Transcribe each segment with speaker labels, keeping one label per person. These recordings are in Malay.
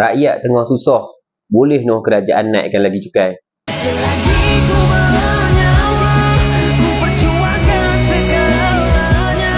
Speaker 1: Rakyat tengah susah, boleh noh kerajaan naikkan lagi cukai?
Speaker 2: Selagi ku bernyawa, ku perjuangkan segalanya.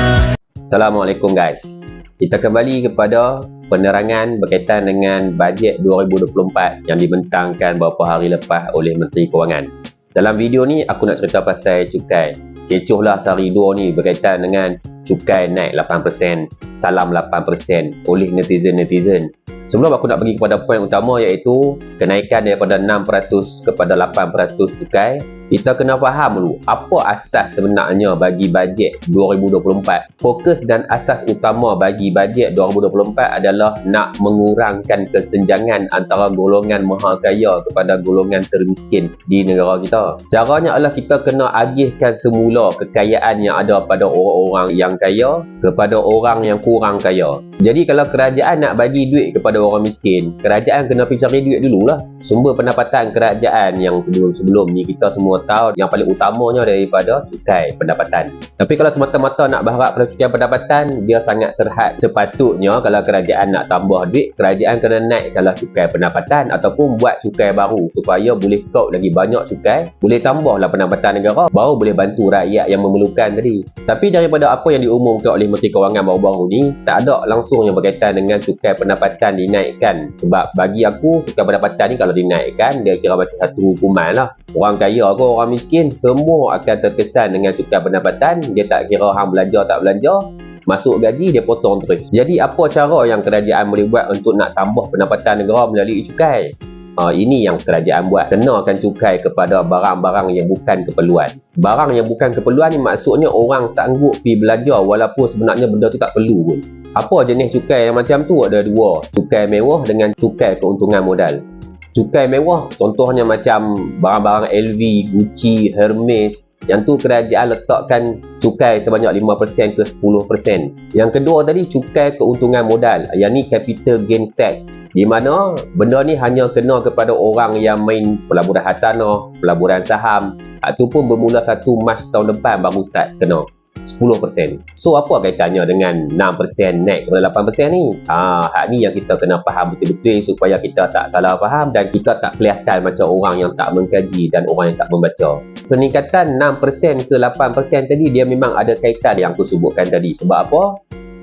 Speaker 1: Assalamualaikum guys. Kita kembali kepada penerangan berkaitan dengan bajet 2024 yang dibentangkan beberapa hari lepas oleh Menteri Kewangan. Dalam video ni aku nak cerita pasal cukai. Kecohlah sehari dua ni berkaitan dengan cukai naik 8%, salam 8% oleh netizen-netizen. Sebelum aku nak pergi kepada poin utama iaitu kenaikan daripada 6% kepada 8% cukai, kita kena faham dulu apa asas sebenarnya bagi bajet 2024. Fokus dan asas utama bagi bajet 2024 adalah nak mengurangkan kesenjangan antara golongan maha kaya kepada golongan termiskin di negara kita. Caranya adalah kita kena agihkan semula kekayaan yang ada pada orang-orang yang kaya kepada orang yang kurang kaya. Jadi kalau kerajaan nak bagi duit kepada orang miskin, kerajaan kena pergi cari duit dululah. Sumber pendapatan kerajaan yang sebelum-sebelum ni kita semua tahu yang paling utamanya daripada cukai pendapatan. Tapi kalau semata-mata nak berharap pada cukai pendapatan, dia sangat terhad. Sepatutnya kalau kerajaan nak tambah duit, kerajaan kena naikkanlah cukai pendapatan ataupun buat cukai baru supaya boleh kaut lagi banyak cukai, boleh tambahlah pendapatan negara, baru boleh bantu rakyat yang memerlukan tadi. Tapi daripada apa yang diumumkan oleh Menteri Kewangan baru-baru ni, tak ada langsung yang berkaitan dengan cukai pendapatan dinaikkan. Sebab bagi aku, cukai pendapatan ni kalau dinaikkan, dia kira macam satu hukuman lah. Orang kaya ke orang miskin, semua akan terkesan dengan cukai pendapatan. Dia tak kira hang belanja tak belanja, masuk gaji dia potong terus. Jadi apa cara yang kerajaan boleh buat untuk nak tambah pendapatan negara melalui cukai? Ini yang kerajaan buat. Kenakan cukai kepada barang-barang yang bukan keperluan. Barang yang bukan keperluan ni maksudnya orang sanggup pergi belanja walaupun sebenarnya benda tu tak perlu pun. Apa jenis cukai yang macam tu? Ada dua. Cukai mewah dengan cukai keuntungan modal. Cukai mewah contohnya macam barang-barang LV, Gucci, Hermes. Yang tu kerajaan letakkan cukai sebanyak 5% ke 10%. Yang kedua tadi cukai keuntungan modal. Yang ni capital gains tax. Di mana benda ni hanya kena kepada orang yang main pelaburan hartanah, pelaburan saham. Itu pun bermula 1 Mac tahun depan baru start kena 10%. So apa kaitannya dengan 6% naik kepada 8% ni? Hak ni yang kita kena faham betul-betul supaya kita tak salah faham dan kita tak kelihatan macam orang yang tak mengkaji dan orang yang tak membaca. Peningkatan 6% ke 8% tadi dia memang ada kaitan yang aku sebutkan tadi. Sebab apa?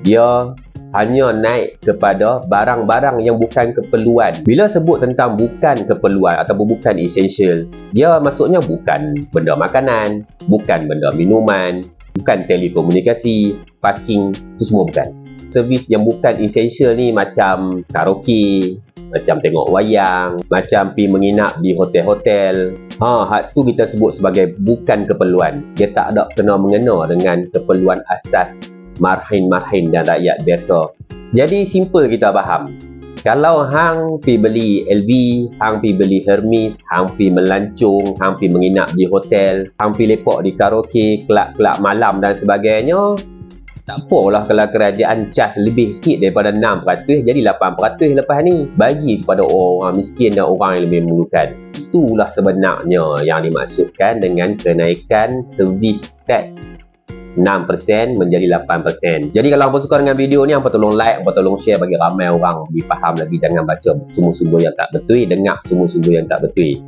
Speaker 1: Dia hanya naik kepada barang-barang yang bukan keperluan. Bila sebut tentang bukan keperluan atau bukan essential, dia maksudnya bukan benda makanan, bukan benda minuman, bukan telekomunikasi, parking, itu semua bukan. Servis yang bukan essential ni macam karaoke, macam tengok wayang, macam pergi menginap di hotel-hotel. Hak tu kita sebut sebagai bukan keperluan. Dia tak ada kena mengena dengan keperluan asas marhin-marhin dan rakyat biasa. Jadi simple kita faham. Kalau hang pergi beli LV, hang pergi beli Hermes, hang pergi melancong, hang pergi menginap di hotel, hang pergi lepak di karaoke, kelab-kelab malam dan sebagainya, tak apalah kalau kerajaan cas lebih sikit daripada 6%, jadi 8% lepas ni bagi kepada orang miskin dan orang yang lebih memerlukan. Itulah sebenarnya yang dimaksudkan dengan kenaikan servis tax 6% menjadi 8%. Jadi kalau hangpa suka dengan video ni, hangpa tolong like, hangpa tolong share bagi ramai orang lebih faham lagi. Jangan baca sumber-sumber yang tak betul, dengar sumber-sumber yang tak betul.